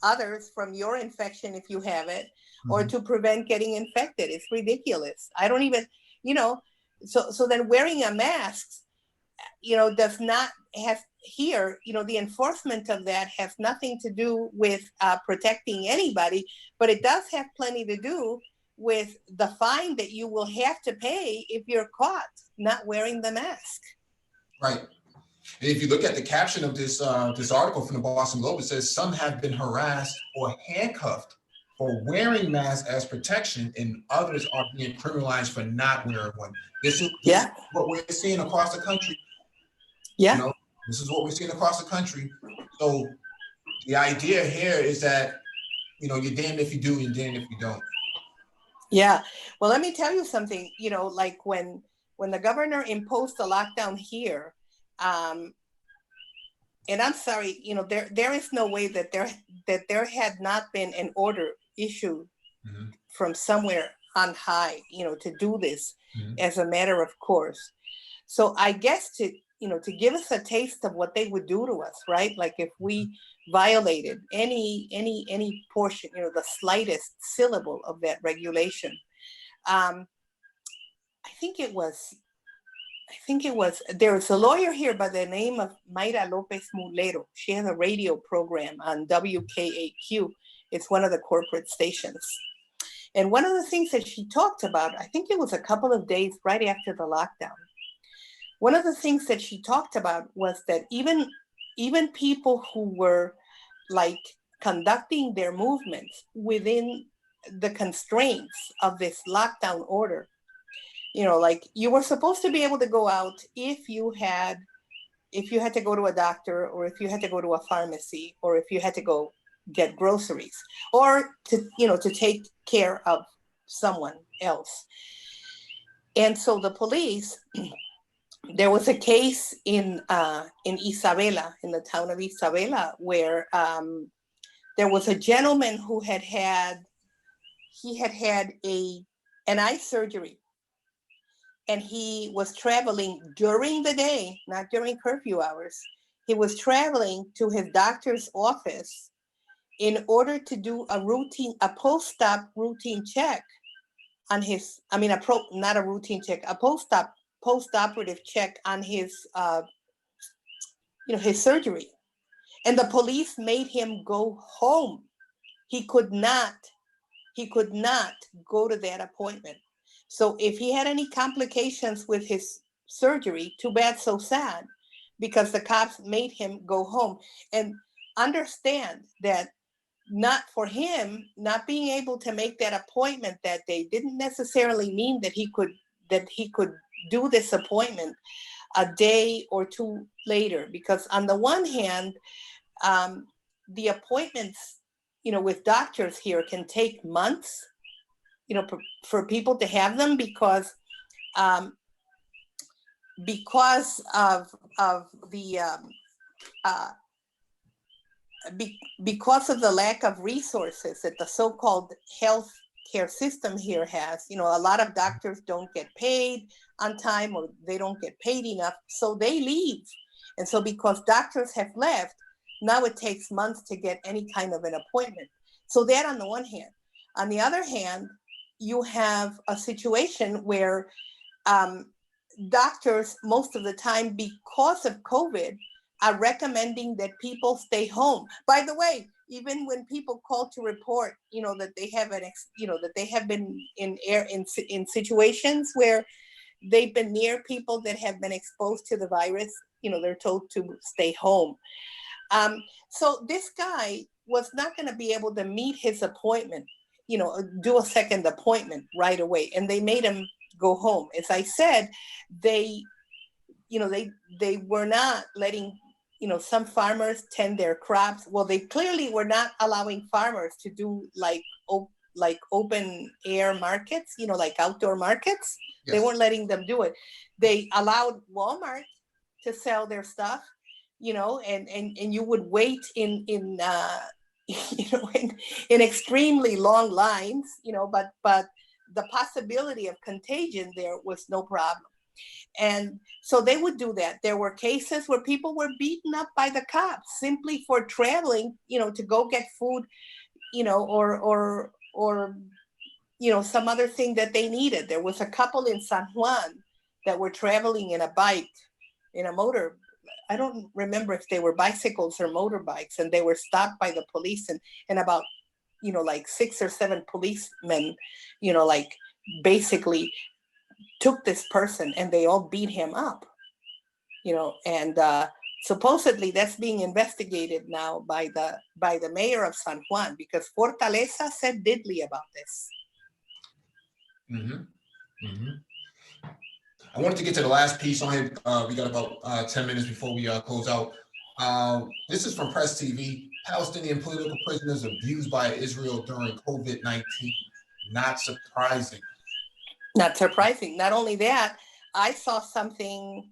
others from your infection if you have it, or to prevent getting infected. It's ridiculous. I don't even, so then wearing a mask, does not have here, the enforcement of that has nothing to do with protecting anybody, but it does have plenty to do with the fine that you will have to pay if you're caught not wearing the mask. Right. And if you look at the caption of this article from the Boston Globe, it says some have been harassed or handcuffed for wearing masks as protection, and others are being criminalized for not wearing one. This is what we're seeing across the country. Yeah. This is what we're seeing across the country. So the idea here is that, you're damned if you do, you're damned if you don't. Yeah. Well, let me tell you something, like when the governor imposed the lockdown here, and I'm sorry, there is no way that there had not been an order issued from somewhere on high, to do this as a matter of course. So I guess to give us a taste of what they would do to us, right? Like if we violated any portion, the slightest syllable of that regulation. I think it was, there was a lawyer here by the name of Mayra Lopez Mulero. She has a radio program on WKAQ. It's one of the corporate stations. And one of the things that she talked about, I think it was a couple of days right after the lockdown, one of the things that she talked about was that even people who were like conducting their movements within the constraints of this lockdown order, like you were supposed to be able to go out if you had to go to a doctor, or if you had to go to a pharmacy, or if you had to go get groceries, or to take care of someone else. And so the police, there was a case in Isabela, in the town of Isabela, where there was a gentleman who had had an eye surgery, and he was traveling during the day, not during curfew hours. He was traveling to his doctor's office in order to do a post-op routine check on his, not a routine check, a post-operative check on his, his surgery. And the police made him go home. He could not go to that appointment. So if he had any complications with his surgery, too bad, so sad, because the cops made him go home. And understand that not for him, not being able to make that appointment that day didn't necessarily mean that he could do this appointment a day or two later. Because on the one hand, the appointments, with doctors here can take months, for people to have them, because of the because of the lack of resources that the so-called health care system here has. You know, a lot of doctors don't get paid on time, or they don't get paid enough, so they leave. And so because doctors have left, now it takes months to get any kind of an appointment. So that on the one hand. On the other hand, you have a situation where doctors, most of the time, because of COVID, are recommending that people stay home. By the way, even when people call to report, you know, that they have that they have been in situations where they've been near people that have been exposed to the virus, you know, they're told to stay home. So this guy was not going to be able to meet his appointment, you know, do a second appointment right away, and they made him go home. As I said, they were not letting, you know, some farmers tend their crops. Well, they clearly were not allowing farmers to do like open air markets, you know, like outdoor markets. Yes. They weren't letting them do it. They allowed Walmart to sell their stuff, you know, and you would wait in extremely long lines, you know, but the possibility of contagion there was no problem. And so they would do that. There were cases where people were beaten up by the cops simply for traveling, you know, to go get food, you know, or you know, some other thing that they needed. There was a couple in San Juan that were traveling in a bike, in a motor. I don't remember if they were bicycles or motorbikes, and they were stopped by the police, and about, you know, like 6 or 7 policemen, you know, like basically took this person and they all beat him up, you know, and supposedly that's being investigated now by the mayor of San Juan, because Fortaleza said diddly about this. Mm-hmm. Mm-hmm. I wanted to get to the last piece on it. We got about 10 minutes before we close out. This is from Press TV. Palestinian political prisoners abused by Israel during COVID-19. Not surprising. Not surprising. Not only that, I saw something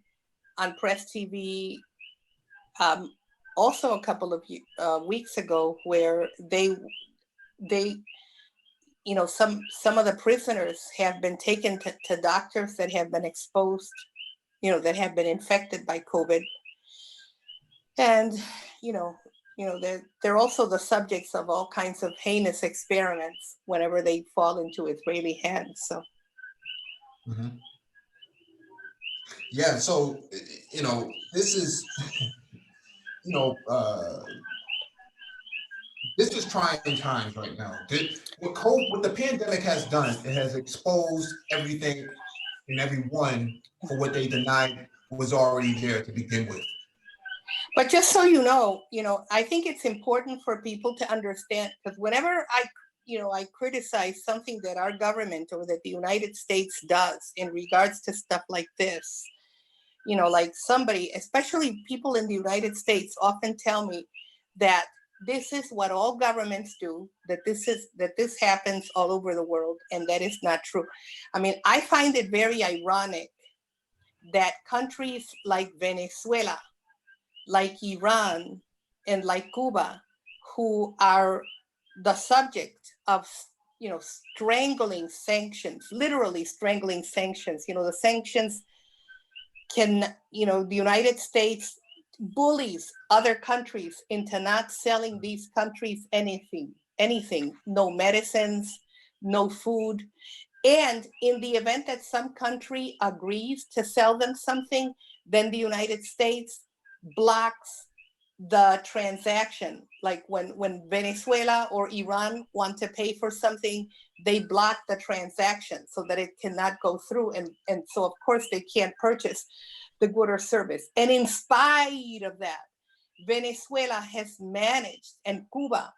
on Press TV also a couple of weeks ago where they you know, some of the prisoners have been taken to doctors that have been exposed, you know, that have been infected by COVID. And, you know, they're also the subjects of all kinds of heinous experiments whenever they fall into Israeli hands. So. Mm-hmm. Yeah, so, you know, this is, you know, this is trying times right now. What the pandemic has done, it has exposed everything and everyone for what they denied was already there to begin with. But just so you know, I think it's important for people to understand, because whenever I criticize something that our government or that the United States does in regards to stuff like this, you know, like somebody, especially people in the United States, often tell me that this is what all governments do, that this happens all over the world, and that is not true. I mean, I find it very ironic that countries like Venezuela, like Iran, and like Cuba, who are the subject of, you know, strangling sanctions, literally strangling sanctions. You know, the sanctions can, you know, the United States bullies other countries into not selling these countries anything, no medicines, no food. And in the event that some country agrees to sell them something, then the United States blocks the transaction. Like when Venezuela or Iran want to pay for something, they block the transaction so that it cannot go through. And so of course they can't purchase the good or service. And in spite of that, Venezuela has managed, and Cuba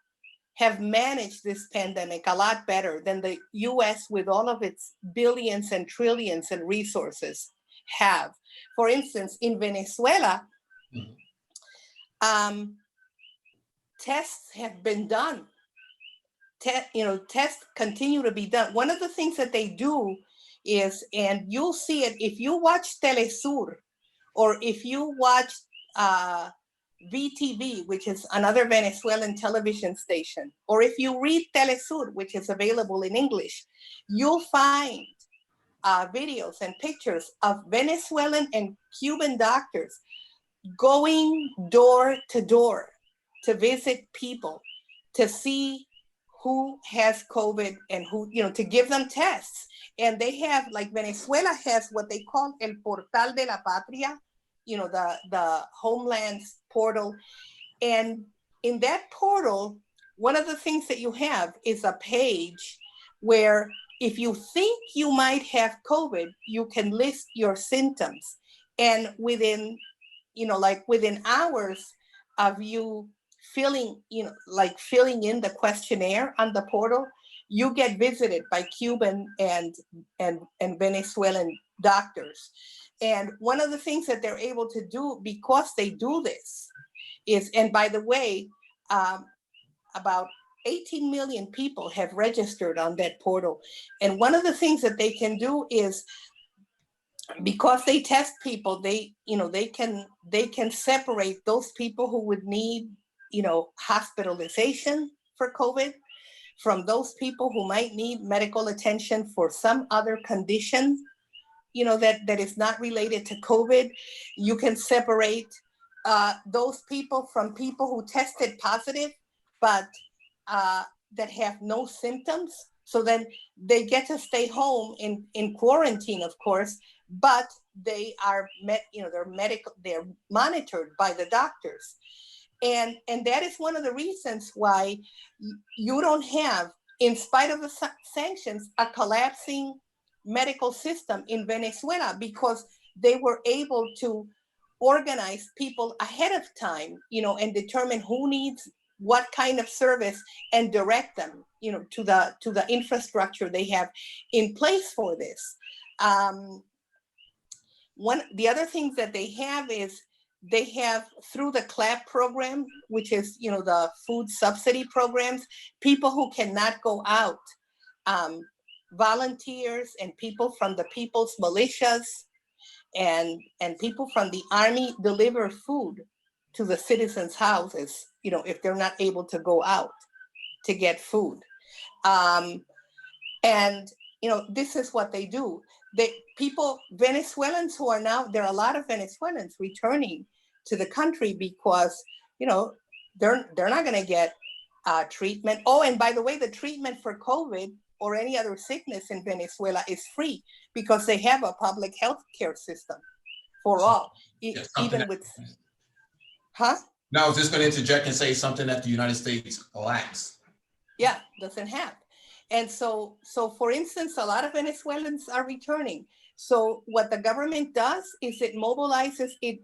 have managed this pandemic a lot better than the US, with all of its billions and trillions and resources, have. For instance, in Venezuela, tests have been done. Tests continue to be done. One of the things that they do is, and you'll see it if you watch Telesur, or if you watch VTV, which is another Venezuelan television station, or if you read Telesur, which is available in English, you'll find videos and pictures of Venezuelan and Cuban doctors going door to door to visit people, to see who has COVID and who, to give them tests. And they have, like Venezuela has what they call El Portal de la Patria, the homeland's portal. And in that portal, one of the things that you have is a page where if you think you might have COVID, you can list your symptoms. And within hours of you filling in the questionnaire on the portal, you get visited by Cuban and Venezuelan doctors. And one of the things that they're able to do, because they do this, is, and by the way, about 18 million people have registered on that portal. And one of the things that they can do is, because they test people, they can separate those people who would need, hospitalization for COVID from those people who might need medical attention for some other condition, that is not related to COVID. You can separate those people from people who tested positive, but that have no symptoms. So then they get to stay home in quarantine, of course, but they are they're monitored by the doctors. And that is one of the reasons why you don't have, in spite of the sanctions, a collapsing medical system in Venezuela, because they were able to organize people ahead of time, and determine who needs what kind of service and direct them, to the infrastructure they have in place for this. The other things that they have is, they have, through the CLAP program, which is, the food subsidy programs, people who cannot go out, volunteers and people from the people's militias and people from the army deliver food to the citizens' houses, if they're not able to go out to get food. And, this is what they do. Venezuelans who are now, there are a lot of Venezuelans returning to the country because, they're not going to get treatment. Oh, and by the way, the treatment for COVID or any other sickness in Venezuela is free, because they have a public health care system for all, even with, huh? Now, I was just going to interject and say something that the United States lacks. Yeah, doesn't have. And so for instance, a lot of Venezuelans are returning. So what the government does is it mobilizes, it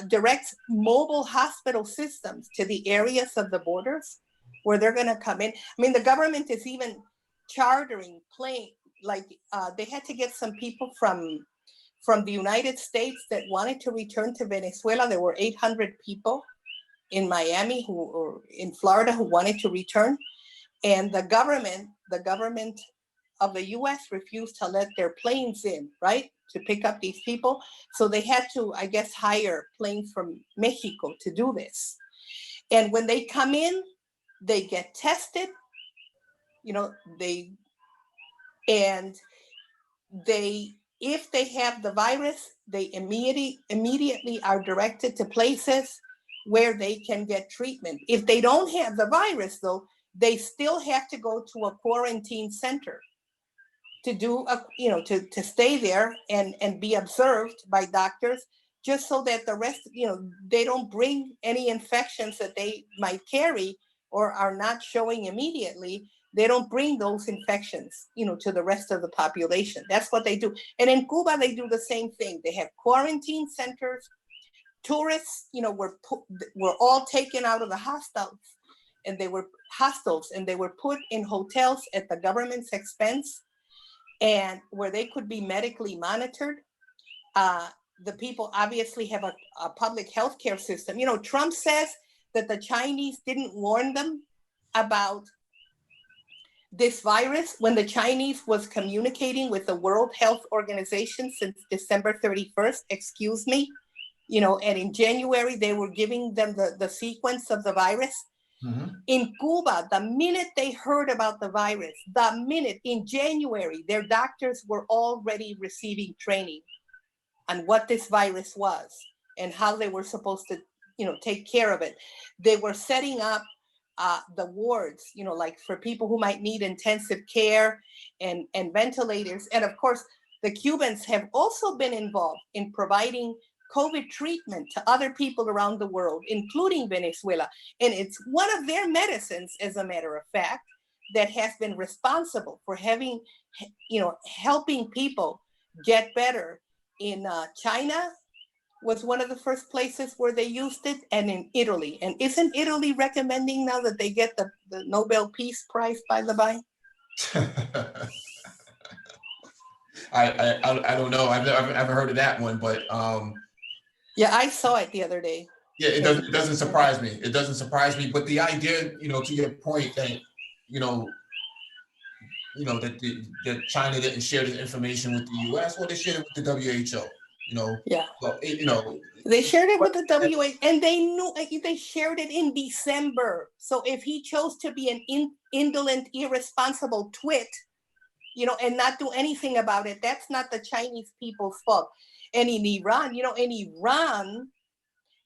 directs mobile hospital systems to the areas of the borders where they're going to come in. I mean, the government is even chartering plane, like they had to get some people from the United States that wanted to return to Venezuela. There were 800 people in Miami or in Florida who wanted to return. And the government of the US refused to let their planes in, right, to pick up these people. So they had to, I guess, hire planes from Mexico to do this. And when they come in, they get tested, if they have the virus, they immediately are directed to places where they can get treatment. If they don't have the virus, though, they still have to go to a quarantine center to do to stay there and be observed by doctors, just so that the rest, they don't bring any infections that they might carry or are not showing immediately. They don't bring those infections, to the rest of the population. That's what they do. And in Cuba, they do the same thing. They have quarantine centers. Tourists, were all taken out of the hostels, and they were put in hotels at the government's expense, and where they could be medically monitored. The people obviously have a public health care system. Trump says that the Chinese didn't warn them about this virus when the Chinese was communicating with the World Health Organization since December 31st. Excuse me. you know, and in January, they were giving them the sequence of the virus. In Cuba, the minute they heard about the virus, the minute in January, their doctors were already receiving training on what this virus was and how they were supposed to, you know, take care of it. They were setting up the wards, you know, like for people who might need intensive care and ventilators. And of course, the Cubans have also been involved in providing COVID treatment to other people around the world, including Venezuela. And it's one of their medicines, as a matter of fact, that has been responsible for having, you know, helping people get better. In China was one of the first places where they used it, and in Italy. And isn't Italy recommending now that they get the Nobel Peace Prize, by the by? I don't know. I've never heard of that one, but yeah, I saw it the other day. Yeah, it doesn't surprise me. It doesn't surprise me. But the idea, you know, to your point that, you know, that China didn't share this information with the U.S. Well, they shared it with the WHO. You know. Yeah. Well, you know. They shared it with the WHO, and they knew they shared it in December. So if he chose to be an indolent, irresponsible twit, you know, and not do anything about it, that's not the Chinese people's fault. And in Iran, you know,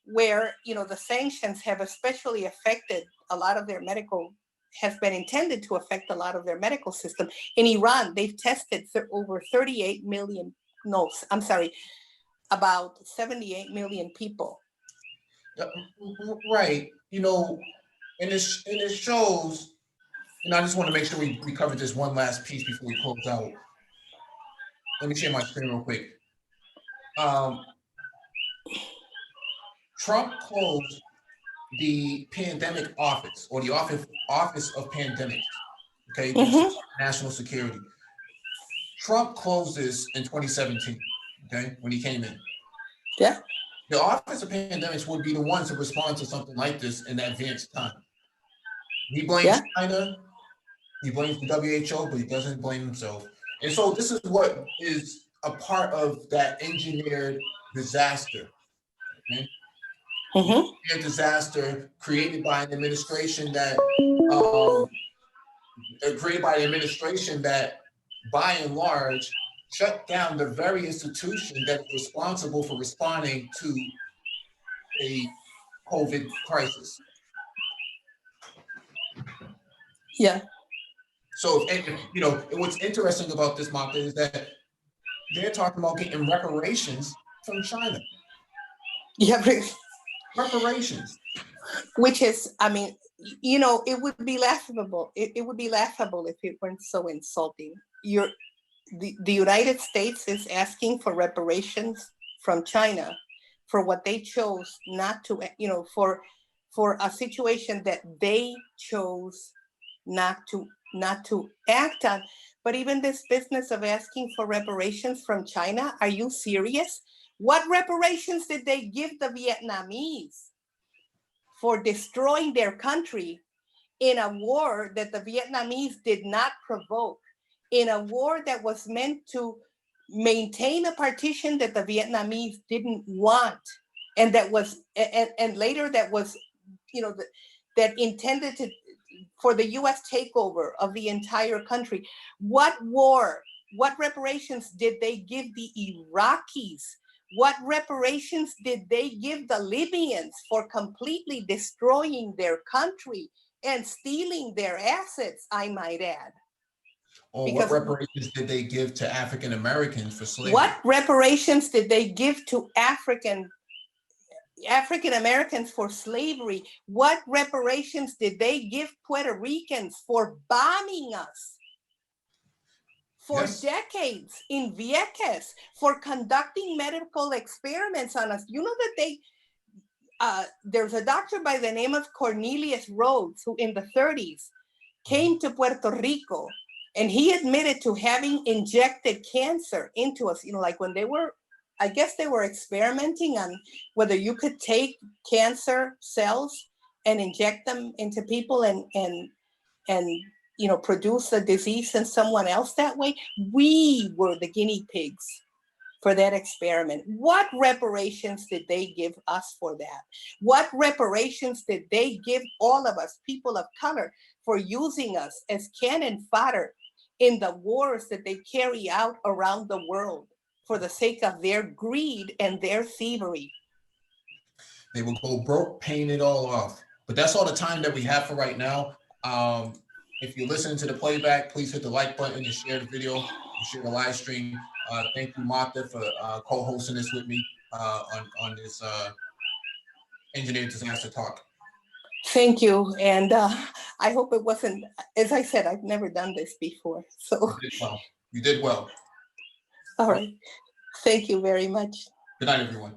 where, you know, the sanctions have especially affected a lot of their medical, have been intended to affect a lot of their medical system. In Iran, they've tested over 38 million, no, I'm sorry, about 78 million people. Right. You know, and it shows, you know, I just want to make sure we cover this one last piece before we close out. Let me share my screen real quick. Trump closed the pandemic office, or the office of pandemics, okay, national security. Trump closed this in 2017, okay, when he came in. Yeah. The office of pandemics would be the ones to respond to something like this in advanced time. He blames China, he blames the WHO, but he doesn't blame himself. And so this is what is a part of that engineered disaster. Okay? A disaster created by an administration that by and large shut down the very institution that is responsible for responding to a COVID crisis. Yeah. So, you know, what's interesting about this, Martha, is that they're talking about getting reparations from China. Yeah. Reparations. Which is, I mean, you know, it would be laughable. It would be laughable if it weren't so insulting. The United States is asking for reparations from China for what they chose not to, you know, for a situation that they chose not to act on. But even this business of asking for reparations from China, are you serious? What reparations did they give the Vietnamese for destroying their country in a war that the Vietnamese did not provoke, in a war that was meant to maintain a partition that the Vietnamese didn't want, and that was, and later that was, you know, that intended to, for the US takeover of the entire country? What reparations did they give the Iraqis? What reparations did they give the Libyans for completely destroying their country and stealing their assets, I might add? Or what reparations did they give to African Americans for slavery? What reparations did they give to African Americans for slavery? What reparations did they give Puerto Ricans for bombing us for decades in Vieques, for conducting medical experiments on us? You know that there's a doctor by the name of Cornelius Rhodes who in the 30s came to Puerto Rico, and he admitted to having injected cancer into us, you know, like when they were, I guess they were experimenting on whether you could take cancer cells and inject them into people and you know, produce the disease in someone else that way. We were the guinea pigs for that experiment? What reparations did they give us for that? What reparations did they give all of us, people of color, for using us as cannon fodder in the wars that they carry out around the world for the sake of their greed and their thievery? They will go broke paying it all off. But that's all the time that we have for right now. If you're listening to the playback, please hit the like button and share the video and share the live stream. Thank you, Martha, for co-hosting this with me on this engineer disaster talk. Thank you. And I hope it wasn't, as I said, I've never done this before. So, You did well. You did well. all right. Thank you very much. Good night, everyone.